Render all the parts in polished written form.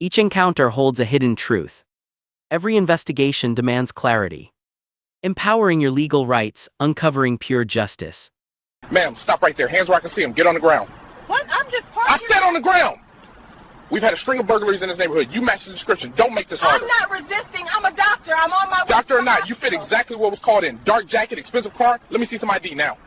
Each encounter holds a hidden truth. Every investigation demands clarity. Empowering your legal rights, uncovering pure justice. Ma'am, stop right there. Hands where I can see them. Get on the ground. What? I'm just parking. I said on the ground! We've had a string of burglaries in this neighborhood. You match the description. Don't make this harder. I'm not resisting. I'm a doctor. I'm on my way. Doctor to or the not, you fit hospital. exactly what was called in. Dark jacket, expensive car. Let me see some ID now.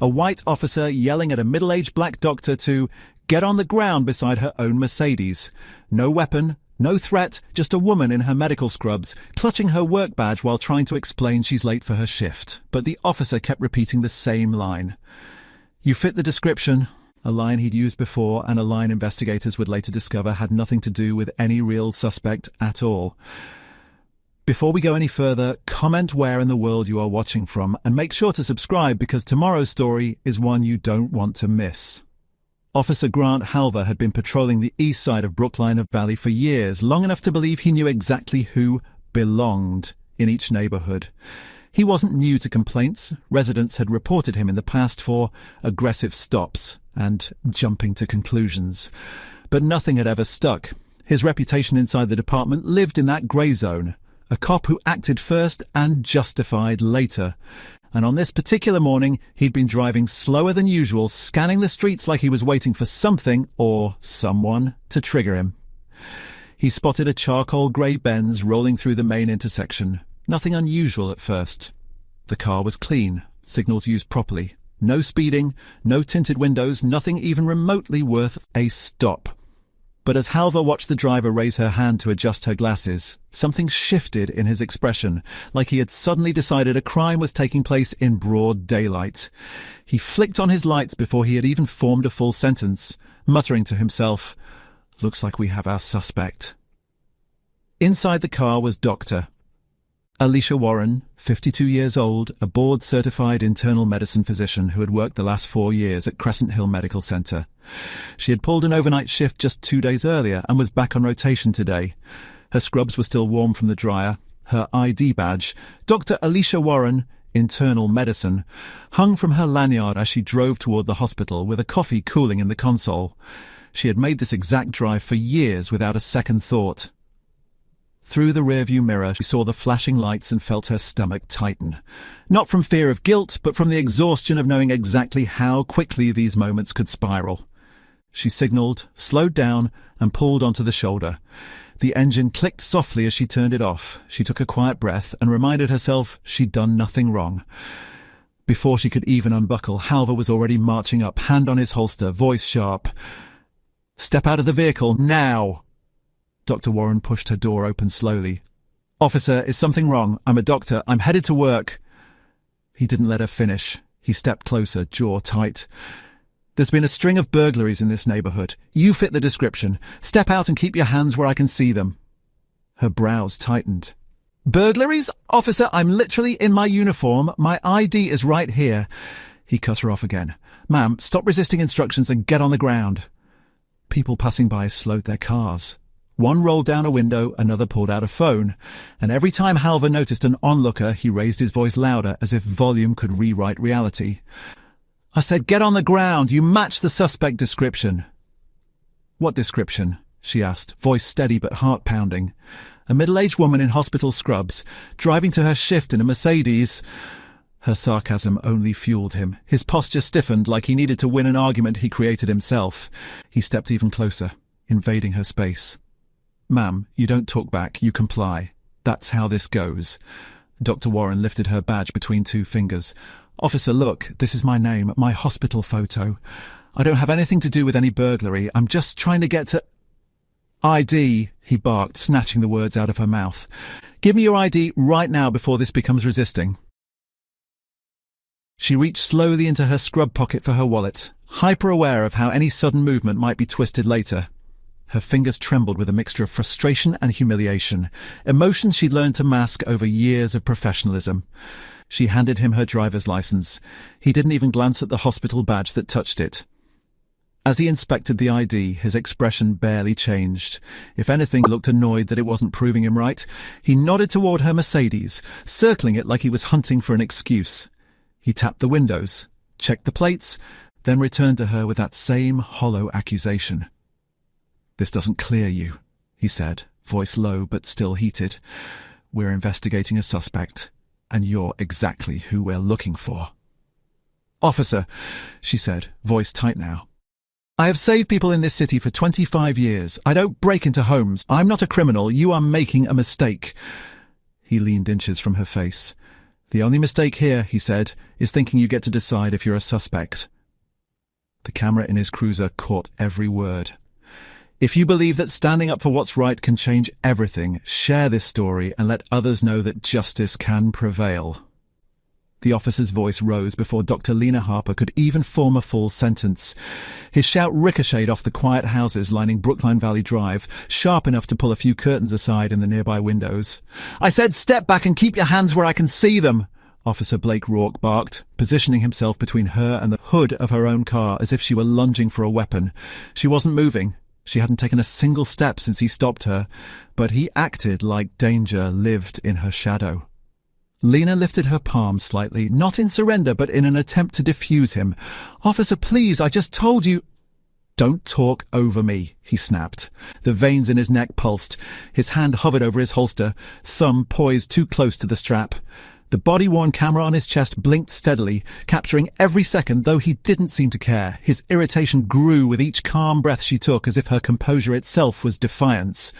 A white officer yelling at a middle-aged black doctor to get on the ground beside her own Mercedes. No weapon, no threat, just a woman in her medical scrubs, clutching her work badge while trying to explain she's late for her shift. But the officer kept repeating the same line. You fit the description. A line he'd used before, and a line investigators would later discover had nothing to do with any real suspect at all. Before we go any further, comment where in the world you are watching from, and make sure to subscribe because tomorrow's story is one you don't want to miss. Officer Grant Halver had been patrolling the east side of Brookline Valley for years, long enough to believe he knew exactly who belonged in each neighborhood. He wasn't new to complaints. Residents had reported him in the past for aggressive stops and jumping to conclusions. But nothing had ever stuck. His reputation inside the department lived in that grey zone. A cop who acted first and justified later. And on this particular morning, he'd been driving slower than usual, scanning the streets like he was waiting for something or someone to trigger him. He spotted a charcoal grey Benz rolling through the main intersection. Nothing unusual at first. The car was clean, signals used properly. No speeding, no tinted windows, nothing even remotely worth a stop. But as Halver watched the driver raise her hand to adjust her glasses, something shifted in his expression, like he had suddenly decided a crime was taking place in broad daylight. He flicked on his lights before he had even formed a full sentence, muttering to himself, "Looks like we have our suspect." Inside the car was Dr. Alicia Warren, 52 years old, a board-certified internal medicine physician who had worked the last 4 years at Crescent Hill Medical Center. She had pulled an overnight shift just 2 days earlier and was back on rotation today. Her scrubs were still warm from the dryer. Her ID badge, Dr. Alicia Warren, Internal Medicine, hung from her lanyard as she drove toward the hospital with a coffee cooling in the console. She had made this exact drive for years without a second thought. Through the rearview mirror, she saw the flashing lights and felt her stomach tighten. Not from fear of guilt, but from the exhaustion of knowing exactly how quickly these moments could spiral. She signaled, slowed down, and pulled onto the shoulder. The engine clicked softly as she turned it off. She took a quiet breath and reminded herself she'd done nothing wrong. Before she could even unbuckle, Halver was already marching up, hand on his holster, voice sharp. "Step out of the vehicle, now!" Dr. Warren pushed her door open slowly. "Officer, is something wrong? I'm a doctor. I'm headed to work." He didn't let her finish. He stepped closer, jaw tight. "There's been a string of burglaries in this neighborhood. You fit the description. Step out and keep your hands where I can see them." Her brows tightened. "Burglaries? Officer, I'm literally in my uniform. My ID is right here." He cut her off again. "Ma'am, stop resisting instructions and get on the ground." People passing by slowed their cars. One rolled down a window, another pulled out a phone, and every time Halver noticed an onlooker, he raised his voice louder, as if volume could rewrite reality. "I said, get on the ground! You match the suspect description!" "What description?" she asked, voice steady but heart-pounding. A middle-aged woman in hospital scrubs, driving to her shift in a Mercedes. Her sarcasm only fueled him. His posture stiffened like he needed to win an argument he created himself. He stepped even closer, invading her space. "Ma'am, you don't talk back, you comply. That's how this goes." Dr. Warren lifted her badge between 2 fingers. "Officer, look, this is my name, my hospital photo. I don't have anything to do with any burglary. I'm just trying to get to—" "ID," he barked, snatching the words out of her mouth. "Give me your ID right now before this becomes resisting." She reached slowly into her scrub pocket for her wallet, hyper-aware of how any sudden movement might be twisted later. Her fingers trembled with a mixture of frustration and humiliation, emotions she'd learned to mask over years of professionalism. She handed him her driver's license. He didn't even glance at the hospital badge that touched it. As he inspected the ID, his expression barely changed. If anything, he looked annoyed that it wasn't proving him right. He nodded toward her Mercedes, circling it like he was hunting for an excuse. He tapped the windows, checked the plates, then returned to her with that same hollow accusation. "This doesn't clear you," he said, voice low but still heated. "We're investigating a suspect, and you're exactly who we're looking for." "Officer," she said, voice tight now, "I have saved people in this city for 25 years. I don't break into homes. I'm not a criminal. You are making a mistake." He leaned inches from her face. "The only mistake here," he said, "is thinking you get to decide if you're a suspect." The camera in his cruiser caught every word. "If you believe that standing up for what's right can change everything, share this story and let others know that justice can prevail." The officer's voice rose before Dr. Lena Harper could even form a full sentence. His shout ricocheted off the quiet houses lining Brookline Valley Drive, sharp enough to pull a few curtains aside in the nearby windows. "I said step back and keep your hands where I can see them," Officer Blake Rourke barked, positioning himself between her and the hood of her own car as if she were lunging for a weapon. She wasn't moving. She hadn't taken a single step since he stopped her, but he acted like danger lived in her shadow. Lena lifted her palm slightly, not in surrender, but in an attempt to defuse him. "Officer, please, I just told you—" "Don't talk over me," he snapped. The veins in his neck pulsed. His hand hovered over his holster, thumb poised too close to the strap. The body-worn camera on his chest blinked steadily, capturing every second, though he didn't seem to care. His irritation grew with each calm breath she took, as if her composure itself was defiance.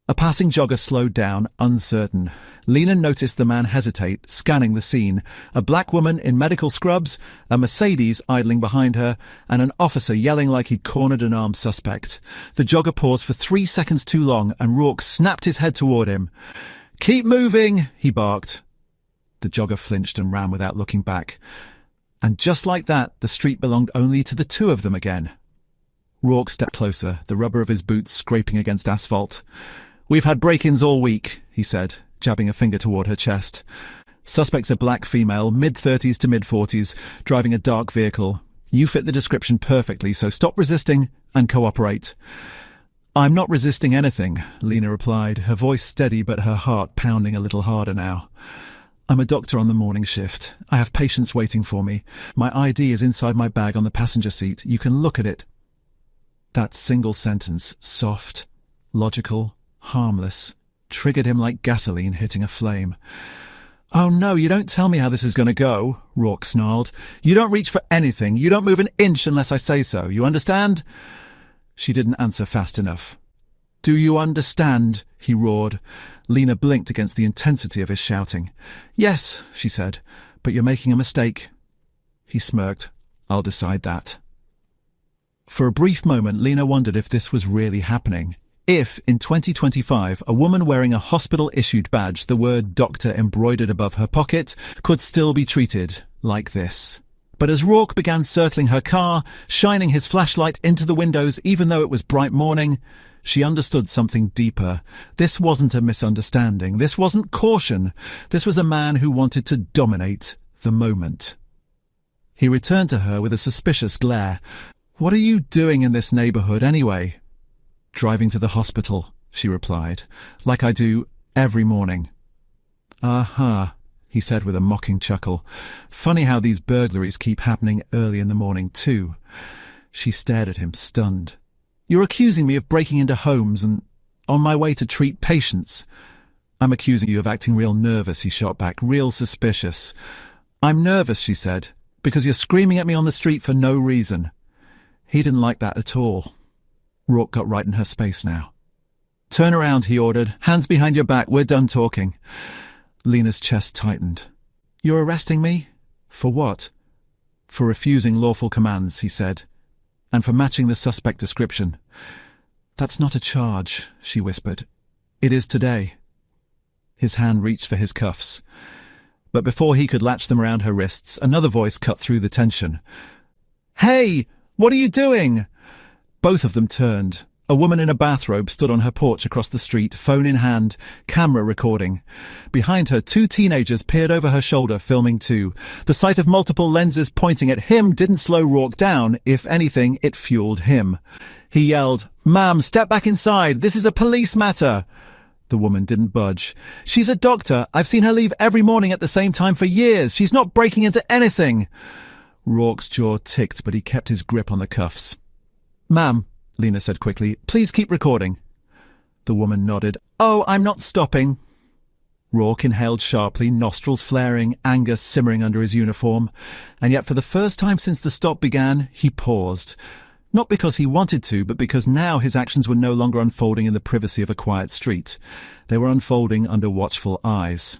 A passing jogger slowed down, uncertain. Lena noticed the man hesitate, scanning the scene. A black woman in medical scrubs, a Mercedes idling behind her, and an officer yelling like he'd cornered an armed suspect. The jogger paused for 3 seconds too long, and Rourke snapped his head toward him. "Keep moving," he barked. The jogger flinched and ran without looking back. And just like that, the street belonged only to the two of them again. Rourke stepped closer, the rubber of his boots scraping against asphalt. "We've had break-ins all week," he said, jabbing a finger toward her chest. "Suspect's a black female, mid-30s to mid-40s, driving a dark vehicle. You fit the description perfectly, so stop resisting and cooperate." "I'm not resisting anything," Lena replied, her voice steady but her heart pounding a little harder now. "I'm a doctor on the morning shift. I have patients waiting for me. My ID is inside my bag on the passenger seat. You can look at it." That single sentence, soft, logical, harmless, triggered him like gasoline hitting a flame. "Oh no, you don't tell me how this is going to go," Rourke snarled. "You don't reach for anything. You don't move an inch unless I say so. You understand?" She didn't answer fast enough. "Do you understand?" he roared. Lena blinked against the intensity of his shouting. "Yes," she said, "but you're making a mistake." He smirked. "I'll decide that." For a brief moment, Lena wondered if this was really happening. If, in 2025, a woman wearing a hospital-issued badge, the word doctor embroidered above her pocket, could still be treated like this. But as Rourke began circling her car, shining his flashlight into the windows even though it was bright morning, she understood something deeper. This wasn't a misunderstanding. This wasn't caution. This was a man who wanted to dominate the moment. He returned to her with a suspicious glare. "What are you doing in this neighborhood anyway?" "Driving to the hospital," she replied, "like I do every morning." "Uh-huh," he said with a mocking chuckle. "Funny how these burglaries keep happening early in the morning, too." She stared at him, stunned. "You're accusing me of breaking into homes and on my way to treat patients." "I'm accusing you of acting real nervous," he shot back, "real suspicious." "I'm nervous," she said, "because you're screaming at me on the street for no reason." He didn't like that at all. Rourke got right in her space now. "Turn around," he ordered. "Hands behind your back. We're done talking." Lena's chest tightened. "You're arresting me? For what?" "For refusing lawful commands," he said, "and for matching the suspect description." "That's not a charge," she whispered. "It is today." His hand reached for his cuffs. But before he could latch them around her wrists, another voice cut through the tension. "Hey! What are you doing?" Both of them turned. A woman in a bathrobe stood on her porch across the street, phone in hand, camera recording. Behind her, 2 teenagers peered over her shoulder, filming too. The sight of multiple lenses pointing at him didn't slow Rourke down. If anything, it fueled him. He yelled, "Ma'am, step back inside. This is a police matter." The woman didn't budge. "She's a doctor. I've seen her leave every morning at the same time for years. She's not breaking into anything." Rourke's jaw ticked, but he kept his grip on the cuffs. "Ma'am, Lena said quickly. Please keep recording. The woman nodded. Oh, I'm not stopping. Rourke inhaled sharply, nostrils flaring, anger simmering under his uniform. And yet for the first time since the stop began, he paused. Not because he wanted to, but because now his actions were no longer unfolding in the privacy of a quiet street. They were unfolding under watchful eyes.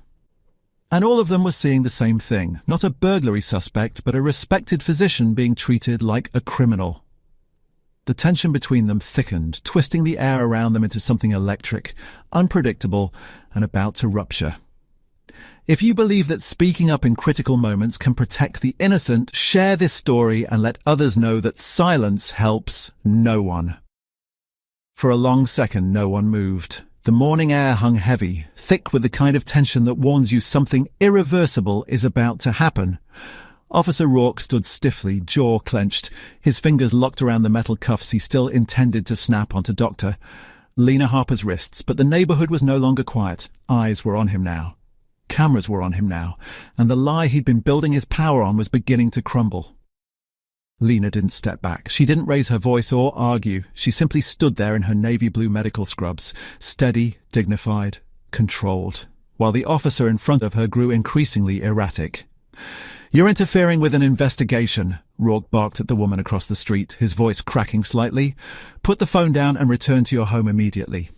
And all of them were seeing the same thing. Not a burglary suspect, but a respected physician being treated like a criminal. The tension between them thickened, twisting the air around them into something electric, unpredictable, and about to rupture. If you believe that speaking up in critical moments can protect the innocent, share this story and let others know that silence helps no one. For a long second, no one moved. The morning air hung heavy, thick with the kind of tension that warns you something irreversible is about to happen. Officer Rourke stood stiffly, jaw clenched, his fingers locked around the metal cuffs he still intended to snap onto Doctor. Lena Harper's wrists, but the neighborhood was no longer quiet. Eyes were on him now. Cameras were on him now, and the lie he'd been building his power on was beginning to crumble. Lena didn't step back. She didn't raise her voice or argue. She simply stood there in her navy blue medical scrubs, steady, dignified, controlled, while the officer in front of her grew increasingly erratic. You're interfering with an investigation, Rourke barked at the woman across the street, his voice cracking slightly. Put the phone down and return to your home immediately.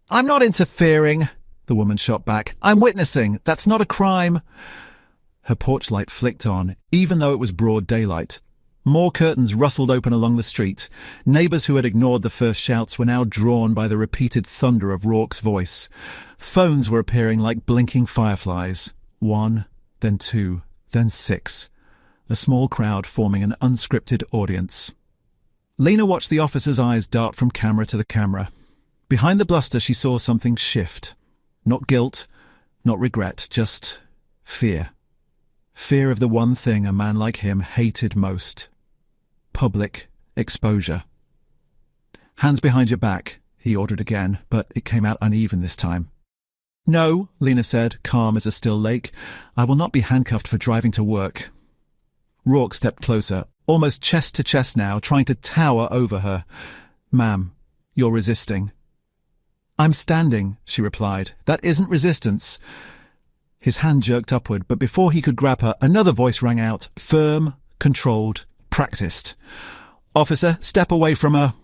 I'm not interfering, the woman shot back. I'm witnessing. That's not a crime. Her porch light flicked on, even though it was broad daylight. More curtains rustled open along the street. Neighbors who had ignored the first shouts were now drawn by the repeated thunder of Rourke's voice. Phones were appearing like blinking fireflies. 1, then 2. Then 6, a small crowd forming an unscripted audience. Lena watched the officer's eyes dart from camera to the camera. Behind the bluster she saw something shift. Not guilt, not regret, just fear. Fear of the one thing a man like him hated most. Public exposure. Hands behind your back, he ordered again, but it came out uneven this time. No, Lena said, calm as a still lake. I will not be handcuffed for driving to work. Rourke stepped closer, almost chest to chest now, trying to tower over her. Ma'am, you're resisting. I'm standing, she replied. That isn't resistance. His hand jerked upward, but before he could grab her, another voice rang out, firm, controlled, practiced. Officer, step away from her.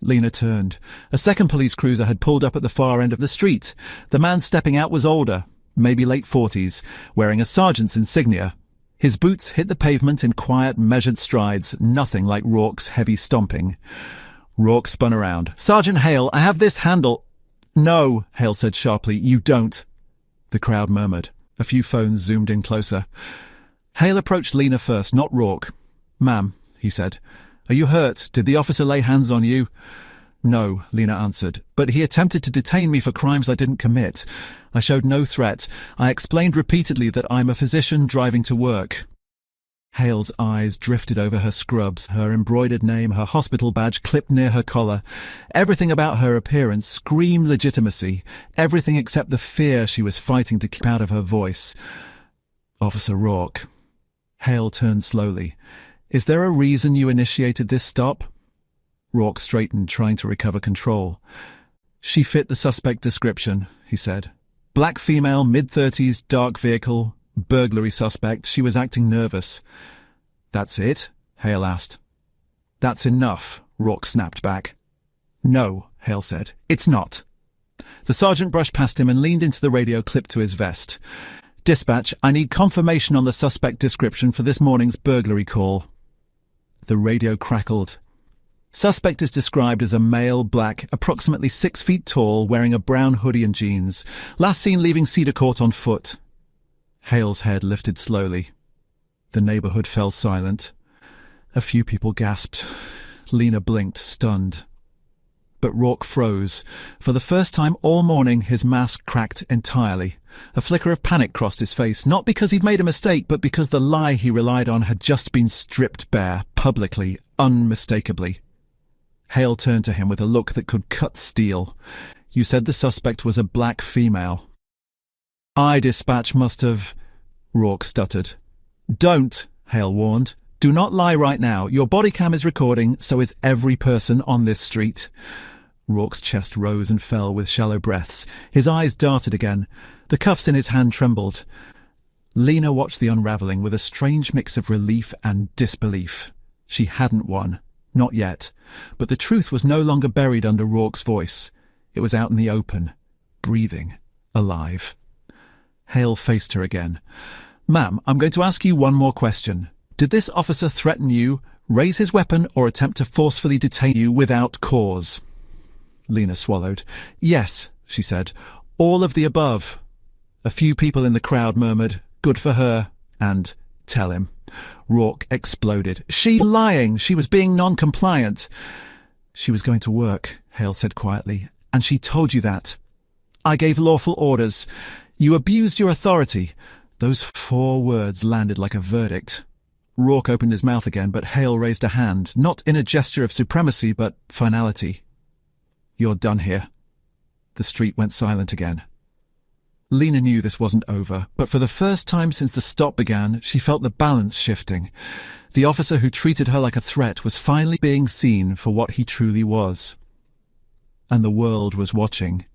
Lena turned. A second police cruiser had pulled up at the far end of the street. The man stepping out was older, maybe late 40s, wearing a sergeant's insignia. His boots hit the pavement in quiet, measured strides, nothing like Rourke's heavy stomping. Rourke spun around. Sergeant Hale, I have this handle. No, Hale said sharply, you don't. The crowd murmured. A few phones zoomed in closer. Hale approached Lena first, not Rourke. Ma'am, he said. Are you hurt? Did the officer lay hands on you? No, Lena answered, but he attempted to detain me for crimes I didn't commit. I showed no threat. I explained repeatedly that I'm a physician driving to work. Hale's eyes drifted over her scrubs, her embroidered name, her hospital badge clipped near her collar. Everything about her appearance screamed legitimacy, everything except the fear she was fighting to keep out of her voice. Officer Rourke. Hale turned slowly. Is there a reason you initiated this stop? Rourke straightened, trying to recover control. She fit the suspect description, he said. Black female, mid-30s, dark vehicle, burglary suspect. She was acting nervous. That's it? Hale asked. That's enough, Rourke snapped back. No, Hale said. It's not. The sergeant brushed past him and leaned into the radio clipped to his vest. Dispatch, I need confirmation on the suspect description for this morning's burglary call. The radio crackled. Suspect is described as a male, black, approximately 6 feet tall, wearing a brown hoodie and jeans. Last seen leaving Cedar Court on foot. Hale's head lifted slowly. The neighborhood fell silent. A few people gasped. Lena blinked, stunned. But Rourke froze. For the first time all morning, his mask cracked entirely. A flicker of panic crossed his face, not because he'd made a mistake, but because the lie he relied on had just been stripped bare, publicly, unmistakably. Hale turned to him with a look that could cut steel. You said the suspect was a black female. Dispatch must have... Rourke stuttered. Don't, Hale warned. Do not lie right now. Your body cam is recording, so is every person on this street. Rourke's chest rose and fell with shallow breaths. His eyes darted again. The cuffs in his hand trembled. Lena watched the unravelling with a strange mix of relief and disbelief. She hadn't won. Not yet. But the truth was no longer buried under Rourke's voice. It was out in the open, breathing, alive. Hale faced her again. Ma'am, I'm going to ask you one more question. Did this officer threaten you, raise his weapon, or attempt to forcefully detain you without cause? Lena swallowed. Yes, she said. All of the above. A few people in the crowd murmured, good for her, and tell him. Rourke exploded. She's lying. She was being non-compliant. She was going to work, Hale said quietly, and she told you that. I gave lawful orders. You abused your authority. Those 4 words landed like a verdict. Rourke opened his mouth again, but Hale raised a hand, not in a gesture of supremacy, but finality. You're done here. The street went silent again. Lena knew this wasn't over, but for the first time since the stop began, she felt the balance shifting. The officer who treated her like a threat was finally being seen for what he truly was. And the world was watching.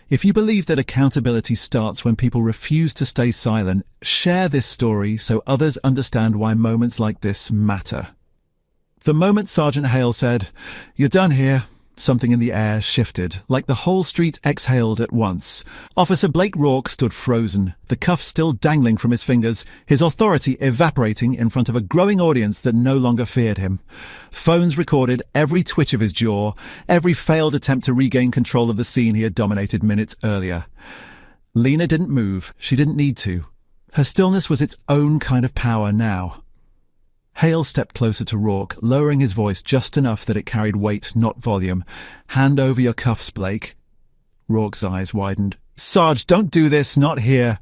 If you believe that accountability starts when people refuse to stay silent, share this story so others understand why moments like this matter. The moment Sergeant Hale said, "You're done here," something in the air shifted, like the whole street exhaled at once. Officer Blake Rourke stood frozen, the cuffs still dangling from his fingers, his authority evaporating in front of a growing audience that no longer feared him. Phones recorded every twitch of his jaw, every failed attempt to regain control of the scene he had dominated minutes earlier. Lena didn't move. She didn't need to. Her stillness was its own kind of power now. Hale stepped closer to Rourke, lowering his voice just enough that it carried weight, not volume. Hand over your cuffs, Blake. Rourke's eyes widened. Sarge, don't do this, not here.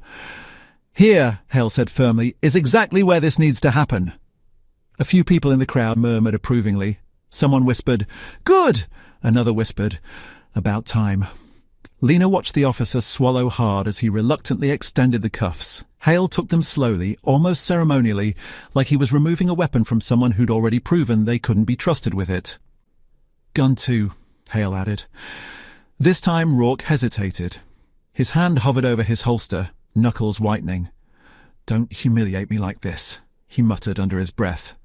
Here, Hale said firmly, is exactly where this needs to happen. A few people in the crowd murmured approvingly. Someone whispered, good! Another whispered, about time. Lena watched the officer swallow hard as he reluctantly extended the cuffs. Hale took them slowly, almost ceremonially, like he was removing a weapon from someone who'd already proven they couldn't be trusted with it. Gun 2, Hale added. This time Rourke hesitated. His hand hovered over his holster, knuckles whitening. Don't humiliate me like this, he muttered under his breath.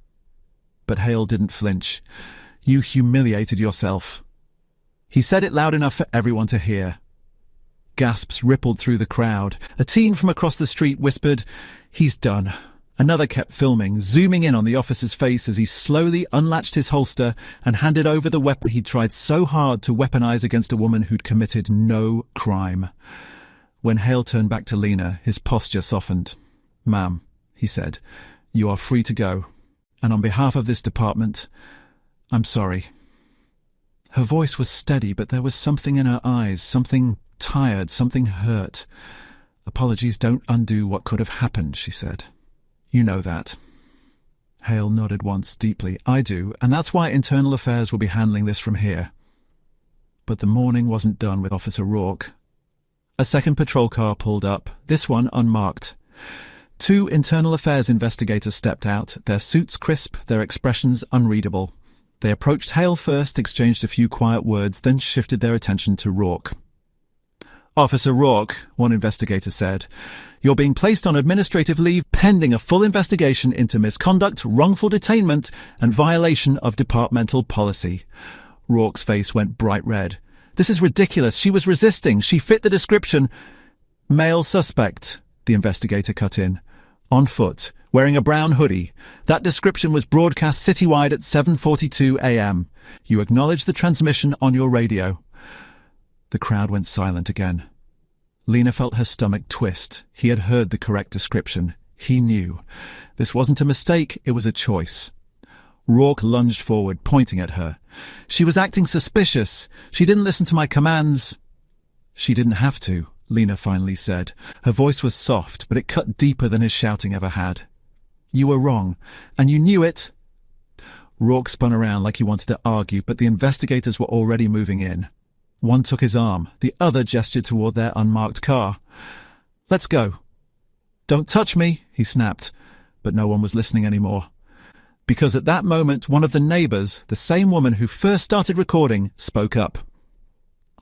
But Hale didn't flinch. You humiliated yourself. He said it loud enough for everyone to hear. Gasps rippled through the crowd. A teen from across the street whispered, he's done. Another kept filming, zooming in on the officer's face as he slowly unlatched his holster and handed over the weapon he'd tried so hard to weaponize against a woman who'd committed no crime. When Hale turned back to Lena, his posture softened. Ma'am, he said, you are free to go. And on behalf of this department, I'm sorry. Her voice was steady, but there was something in her eyes, something tired, something hurt. Apologies don't undo what could have happened, she said. You know that. Hale nodded once deeply. I do, and that's why Internal Affairs will be handling this from here. But the morning wasn't done with Officer Rourke. A second patrol car pulled up, this one unmarked. 2 Internal Affairs investigators stepped out, their suits crisp, their expressions unreadable. They approached Hale first, exchanged a few quiet words, then shifted their attention to Rourke. Officer Rourke, one investigator said, you're being placed on administrative leave pending a full investigation into misconduct, wrongful detainment, and violation of departmental policy. Rourke's face went bright red. This is ridiculous. She was resisting. She fit the description. Male suspect, the investigator cut in. On foot, wearing a brown hoodie. That description was broadcast citywide at 7:42 a.m. You acknowledge the transmission on your radio. The crowd went silent again. Lena felt her stomach twist. He had heard the correct description. He knew. This wasn't a mistake, it was a choice. Rourke lunged forward, pointing at her. She was acting suspicious. She didn't listen to my commands. She didn't have to, Lena finally said. Her voice was soft, but it cut deeper than his shouting ever had. You were wrong, and you knew it. Rourke spun around like he wanted to argue, but the investigators were already moving in. One took his arm, the other gestured toward their unmarked car. Let's go. Don't touch me, he snapped, but no one was listening anymore. because at that moment one of the neighbors, the same woman who first started recording, spoke up.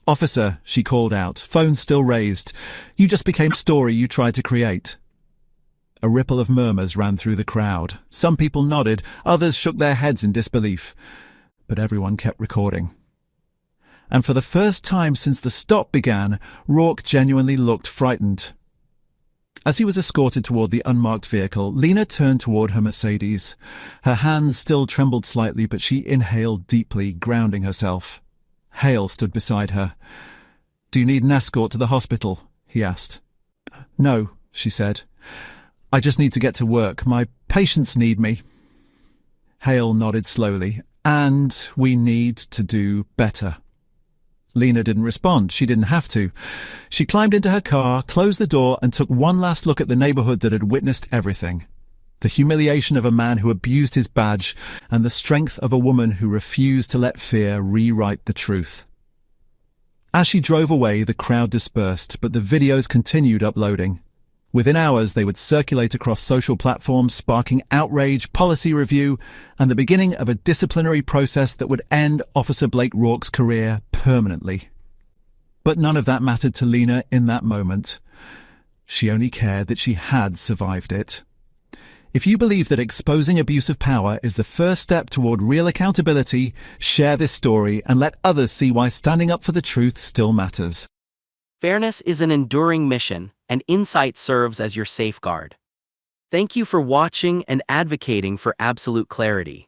"Officer," she called out, phone still raised, "you just became story you tried to create." A ripple of murmurs ran through the crowd. Some people nodded, others shook their heads in disbelief. But everyone kept recording. And for the first time since the stop began, Rourke genuinely looked frightened. As he was escorted toward the unmarked vehicle, Lena turned toward her Mercedes. Her hands still trembled slightly, but she inhaled deeply, grounding herself. Hale stood beside her. "Do you need an escort to the hospital?" he asked. "No," she said. "I just need to get to work. My patients need me." Hale nodded slowly. "And we need to do better." Lena didn't respond. She didn't have to. She climbed into her car, closed the door, and took one last look at the neighborhood that had witnessed everything. The humiliation of a man who abused his badge, and the strength of a woman who refused to let fear rewrite the truth. As she drove away, the crowd dispersed, but the videos continued uploading. Within hours, they would circulate across social platforms, sparking outrage, policy review, and the beginning of a disciplinary process that would end Officer Blake Rourke's career permanently. But none of that mattered to Lena in that moment. She only cared that she had survived it. If you believe that exposing abuse of power is the first step toward real accountability, share this story and let others see why standing up for the truth still matters. Fairness is an enduring mission, and insight serves as your safeguard. Thank you for watching and advocating for absolute clarity.